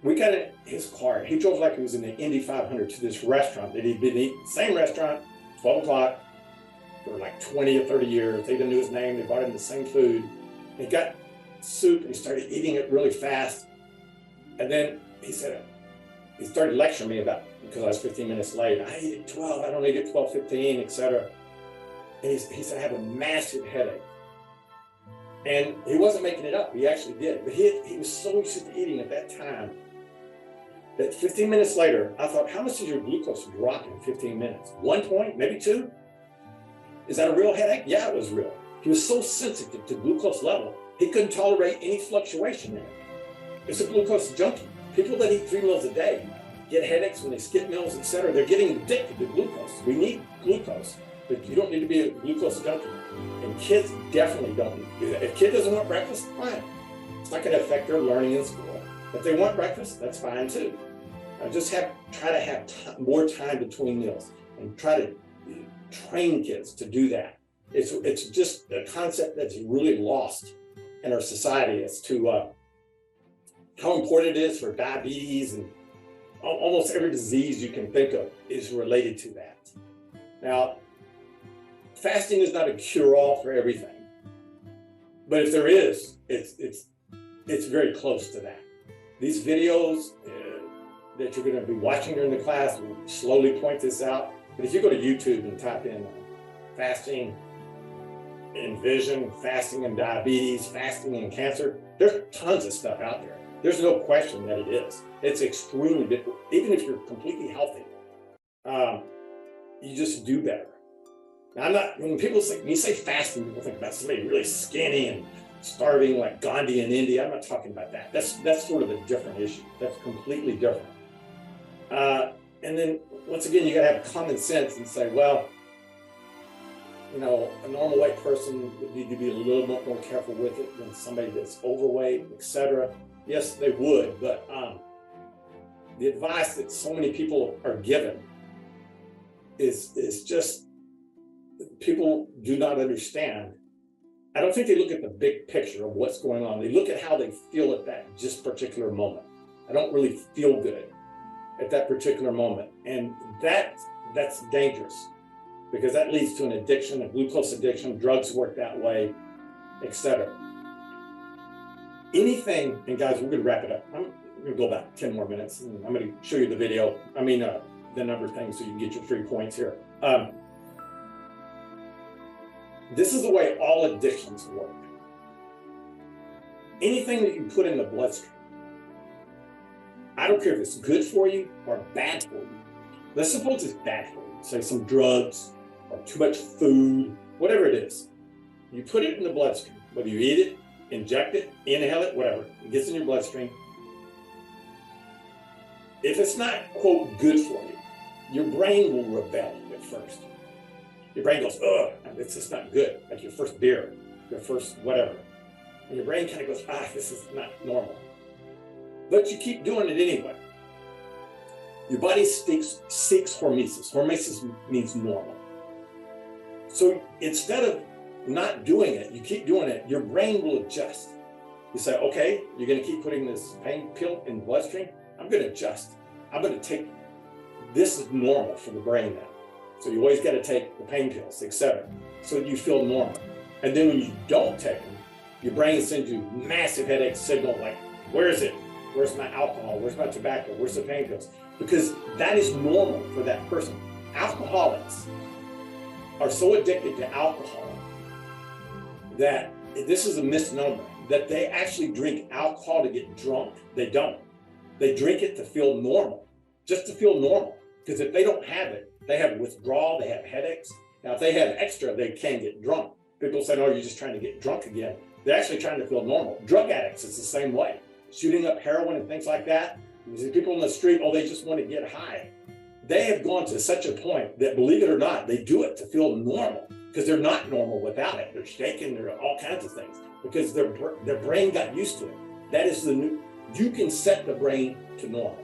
We got in his car. He drove like he was in the Indy 500 to this restaurant that he'd been eating, same restaurant, 12 o'clock, for like 20 or 30 years. They didn't know his name. They brought him the same food. He got soup and he started eating it really fast. And then he started lecturing me about, because I was 15 minutes late, I eat at 12, I don't eat at 12:15, etc. And he said, I have a massive headache. And he wasn't making it up. He actually did. But he was so used to eating at that time that 15 minutes later, I thought, how much did your glucose drop in 15 minutes? 1 point, maybe 2? Is that a real headache? Yeah, it was real. He was so sensitive to glucose level, he couldn't tolerate any fluctuation in it. It's a glucose junkie. People that eat 3 meals a day get headaches when they skip meals, etc. They're getting addicted to glucose. We need glucose, but you don't need to be a glucose junkie. And kids definitely don't need to do that. If a kid doesn't want breakfast, fine. It's not going to affect their learning in school. If they want breakfast, that's fine too. Try to have more time between meals and try to train kids to do that. It's just a concept that's really lost in our society as to how important it is for diabetes, and almost every disease you can think of is related to that. Now, fasting is not a cure-all for everything, but if there is, it's very close to that. These videos that you're going to be watching during the class will slowly point this out. But if you go to YouTube and type in fasting and vision, fasting and diabetes, fasting and cancer, there's tons of stuff out there. There's no question that it is. It's extremely difficult. Even if you're completely healthy, you just do better. Now, when you say fasting, people think about somebody really skinny and starving like Gandhi in India. I'm not talking about that. That's sort of a different issue. That's completely different. And then once again, you got to have common sense and say, well, a normal weight person would need to be a little bit more careful with it than somebody that's overweight, etc. Yes, they would, but the advice that so many people are given is just, people do not understand. I don't think they look at the big picture of what's going on. They look at how they feel at that just particular moment. I don't really feel good at that particular moment. And that's dangerous, because that leads to an addiction, a glucose addiction. Drugs work that way, etc. Anything, and guys, we're going to wrap it up. I'm going to go about 10 more minutes, and I'm going to show you the video. The number of things so you can get your 3 points here. This is the way all addictions work. anything that you put in the bloodstream, I don't care if it's good for you or bad for you. Let's suppose it's bad for you. Say some drugs or too much food, whatever it is. You put it in the bloodstream, whether you eat it, inject it, inhale it, whatever, it gets in your bloodstream. If it's not, quote, good for you, your brain will rebel at first. Your brain goes, ugh, it's just not good. Like your first beer, your first whatever. And your brain kind of goes, this is not normal. But you keep doing it anyway. Your body seeks hormesis. Hormesis means normal. So instead of not doing it, you keep doing it, your brain will adjust. You say, okay, you're going to keep putting this pain pill in the bloodstream. I'm going to adjust. I'm going to take, this is normal for the brain now. So you always got to take the pain pills, etc. So that you feel normal. And then when you don't take them, your brain sends you massive headache signal like, where is it? Where's my alcohol? Where's my tobacco? Where's the pain pills? Because that is normal for that person. Alcoholics are so addicted to alcohol that this is a misnomer, that they actually drink alcohol to get drunk. They don't. They drink it to feel normal, just to feel normal. Because if they don't have it, they have withdrawal, they have headaches. Now, if they have extra, they can get drunk. People say, oh, you're just trying to get drunk again. They're actually trying to feel normal. Drug addicts, it's the same way. Shooting up heroin and things like that. You see people in the street, oh, they just want to get high. They have gone to such a point that, believe it or not, they do it to feel normal because they're not normal without it. They're shaking, there are all kinds of things because their brain got used to it. That is the new, you can set the brain to normal.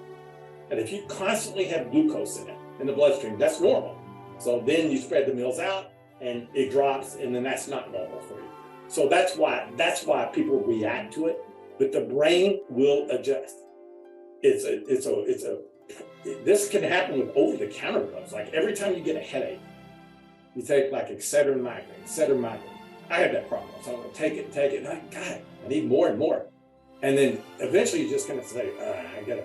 And if you constantly have glucose in the bloodstream, that's normal. So then you spread the meals out and it drops, and then that's not normal for you. So that's why people react to it, but the brain will adjust. This can happen with over-the-counter drugs. Like every time you get a headache, you take like Excedrin migraine. I have that problem, so I'm gonna take it. And God, I need more and more. And then eventually you're just gonna say, I gotta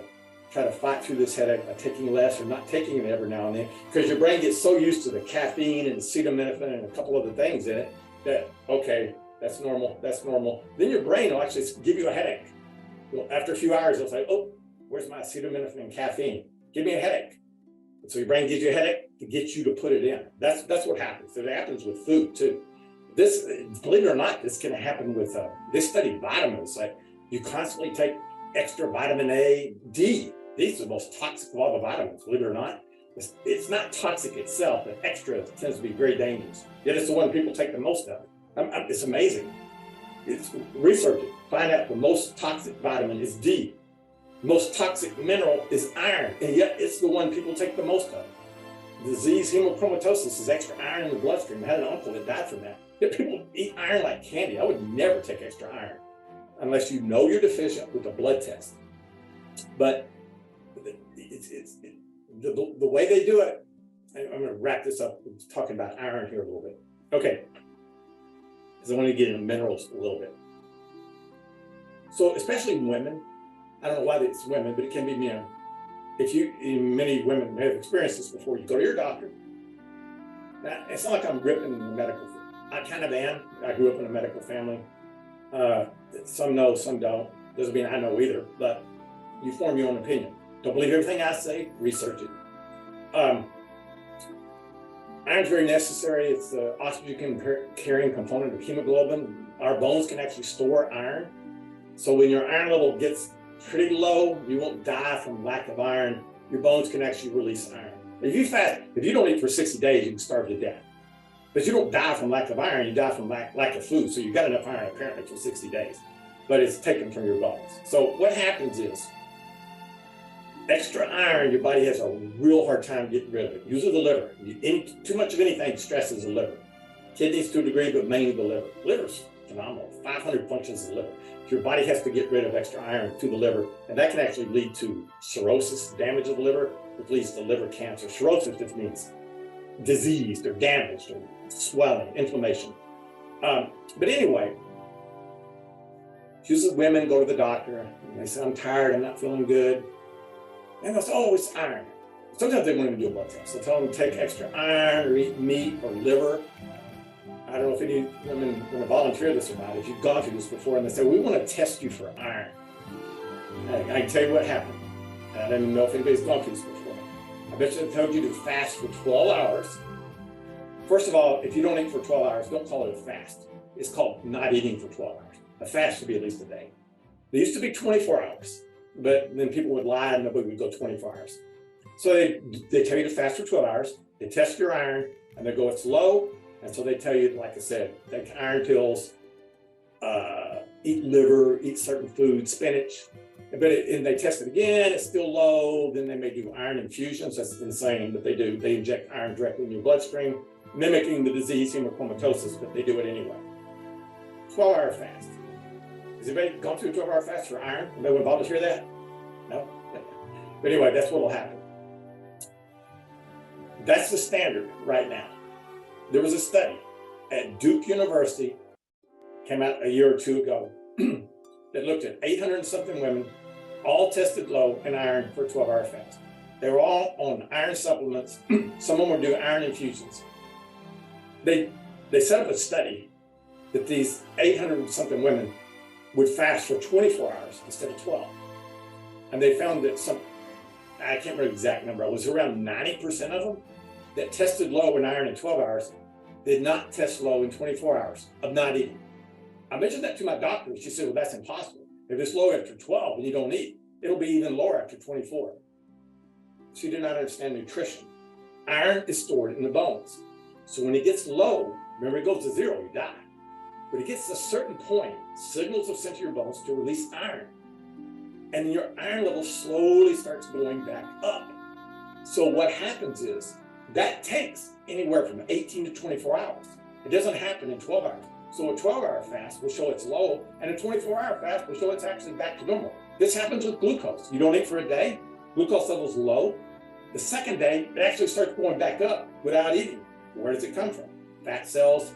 try to fight through this headache by taking less or not taking it every now and then, because your brain gets so used to the caffeine and acetaminophen and a couple other things in it that, okay, that's normal. Then your brain will actually give you a headache. Well, after a few hours, it'll say, oh, where's my acetaminophen and caffeine? Give me a headache. And so your brain gives you a headache to get you to put it in. That's what happens. It happens with food too. This, believe it or not, this can happen with, they study vitamins. Like you constantly take extra vitamin A, D. These are the most toxic of all the vitamins, believe it or not. It's not toxic itself, but extra tends to be very dangerous. Yet it's the one people take the most of. It's amazing. It's research it. Find out the most toxic vitamin is D. The most toxic mineral is iron, and yet it's the one people take the most of. Disease hemochromatosis is extra iron in the bloodstream. I had an uncle that died from that. Yet people eat iron like candy. I would never take extra iron unless you know you're deficient with a blood test. But the way they do it, I'm going to wrap this up talking about iron here a little bit. Okay, because I want to get into minerals a little bit. So especially women, I don't know why it's women, but it can be men. Many women may have experienced this before. You go to your doctor. Now, it's not like I'm ripping the medical field. I kind of am. I grew up in a medical family. Some know, some don't. Doesn't mean I know either, but you form your own opinion. Don't believe everything I say, research it. Iron's very necessary. It's the oxygen carrying component of hemoglobin. Our bones can actually store iron. So when your iron level gets pretty low, you won't die from lack of iron. Your bones can actually release iron. If you fast, if you don't eat for 60 days, you can starve to death. But you don't die from lack of iron, you die from lack of food. So you've got enough iron apparently for 60 days, but it's taken from your bones. So what happens is, extra iron, your body has a real hard time getting rid of it. Usually the liver. Too much of anything stresses the liver. Kidneys to a degree, but mainly the liver. Liver's phenomenal. 500 functions of the liver. Your body has to get rid of extra iron to the liver, and that can actually lead to cirrhosis, damage of the liver, which leads to liver cancer. Cirrhosis just means diseased or damaged or swelling, inflammation. But anyway, usually women go to the doctor and they say, I'm tired, I'm not feeling good. And they'll say, oh, it's iron. Sometimes they won't even do a blood test. They'll tell them to take extra iron or eat meat or liver. I don't know if any women want to volunteer this or not, if you've gone through this before, and they say, we want to test you for iron. I can tell you what happened. I don't even know if anybody's gone through this before. I bet you I told you to fast for 12 hours. First of all, if you don't eat for 12 hours, don't call it a fast. It's called not eating for 12 hours. A fast should be at least a day. They used to be 24 hours, but then people would lie and nobody would go 24 hours. So they tell you to fast for 12 hours, they test your iron, and they go, it's low. And so they tell you, like I said, take iron pills, eat liver, eat certain foods, spinach. And they test it again, it's still low. Then they may do iron infusions. That's insane, but they do. They inject iron directly in your bloodstream, mimicking the disease hemochromatosis, but they do it anyway. 12-hour fast. Has anybody gone through a 12-hour fast for iron? Anybody want to volunteer that? No? But anyway, that's what will happen. That's the standard right now. There was a study at Duke University, came out a year or two ago, that looked at 800 and something women, all tested low in iron for a 12-hour fast. They were all on iron supplements. Some of them were doing iron infusions. They set up a study that these 800 and something women would fast for 24 hours instead of 12. And they found that I can't remember the exact number, it was around 90% of them that tested low in iron in 12 hours did not test low in 24 hours of not eating. I mentioned that to my doctor. She said, well, that's impossible. If it's low after 12 and you don't eat, it'll be even lower after 24. She did not understand nutrition. Iron is stored in the bones. So when it gets low, remember it goes to zero, you die. But it gets to a certain point, signals are sent to your bones to release iron. And your iron level slowly starts going back up. So what happens is that takes anywhere from 18 to 24 hours. It doesn't happen in 12 hours. So a 12-hour fast will show it's low, and a 24-hour fast will show it's actually back to normal. This happens with glucose. You don't eat for a day, glucose level's low. The second day, it actually starts going back up without eating. Where does it come from? Fat cells.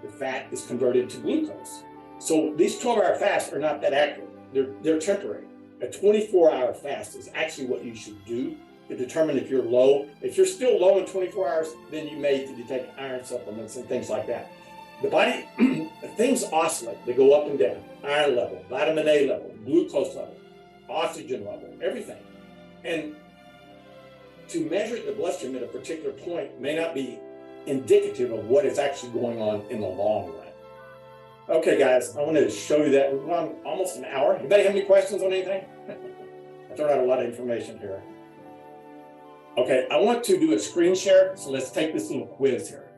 The fat is converted to glucose. So these 12-hour fasts are not that accurate. They're temporary. A 24-hour fast is actually what you should do to determine if you're low. If you're still low in 24 hours, then you may need to take iron supplements and things like that. The body, things oscillate. They go up and down. Iron level, vitamin A level, glucose level, oxygen level, everything. And to measure the bloodstream at a particular point may not be indicative of what is actually going on in the long run. Okay, guys, I want to show you that. We're on almost an hour. Anybody have any questions on anything? I thrown out a lot of information here. Okay, I want to do a screen share, so let's take this little quiz here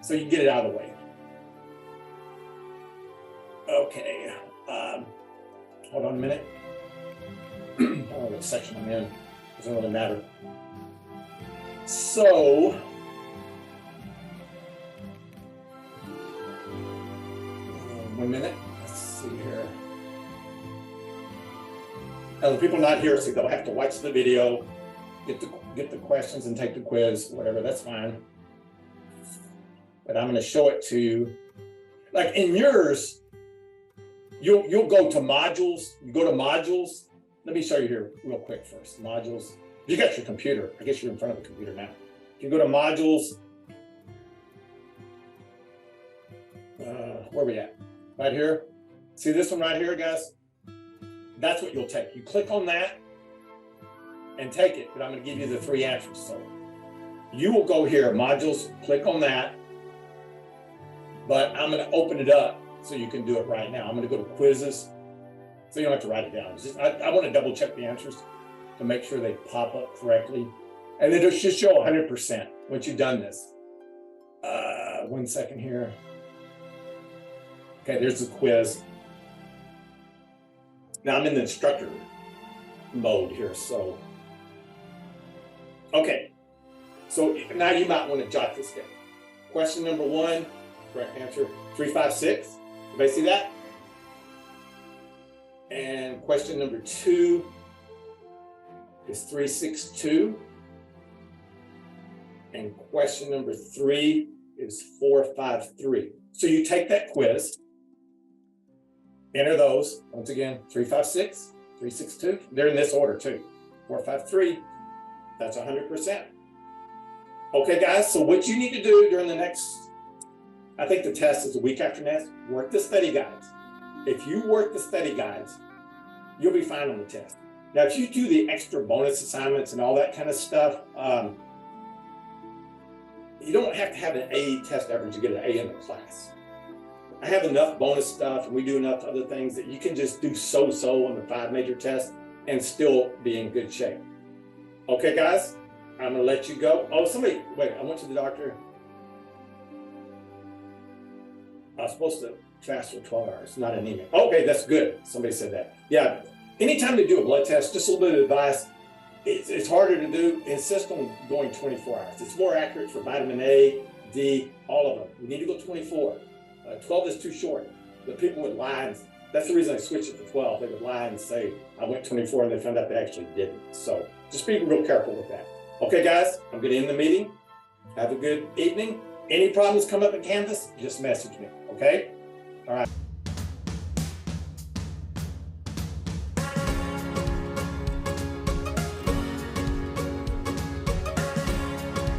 so you can get it out of the way. Okay, hold on a minute. I don't know what section I'm in. Doesn't really matter. So, 1 minute. Let's see here. Now, the people not here, so they'll have to watch the video, get the questions and take the quiz, whatever, that's fine. But I'm going to show it to you. Like in yours, you'll go to modules. You go to modules. Let me show you here real quick first. Modules. You got your computer. I guess you're in front of a computer now. You go to modules. Where are we at? Right here. See this one right here, guys? That's what you'll take. You click on that and take it, but I'm going to give you the 3 answers. So you will go here, modules, click on that, but I'm going to open it up so you can do it right now. I'm going to go to quizzes, so you don't have to write it down. Just, I want to double check the answers to make sure they pop up correctly. And then it should show 100% once you've done this. 1 second here. Okay, there's the quiz. Now I'm in the instructor mode here, so. Okay, so now you might want to jot this down. Question number 1, correct answer, 356. Everybody see that? And question number 2 is 362. And question number 3 is 453. So you take that quiz, enter those, once again, 356, 362. They're in this order too. 453, that's 100%. Okay, guys, so what you need to do during the next I think the test is a week after next. Work the study guides. If you work the study guides, you'll be fine on the test. Now, if you do the extra bonus assignments and all that kind of stuff, you don't have to have an A test average to get an A in the class. I have enough bonus stuff and we do enough other things that you can just do so-so on the 5 major tests and still be in good shape. Okay, guys, I'm gonna let you go. Oh, somebody, wait, I went to the doctor. I was supposed to fast for 12 hours, not anemia. Okay, that's good. Somebody said that. Yeah, anytime they do a blood test, just a little bit of advice. It's harder to do. Insist on going 24 hours. It's more accurate for vitamin A, D, all of them. You need to go 24. 12 is too short. The people would lie, and that's the reason I switched it to 12. They would lie and say, I went 24, and they found out they actually didn't. So just be real careful with that. Okay, guys, I'm going to end the meeting. Have a good evening. Any problems come up in Canvas, just message me, okay? All right.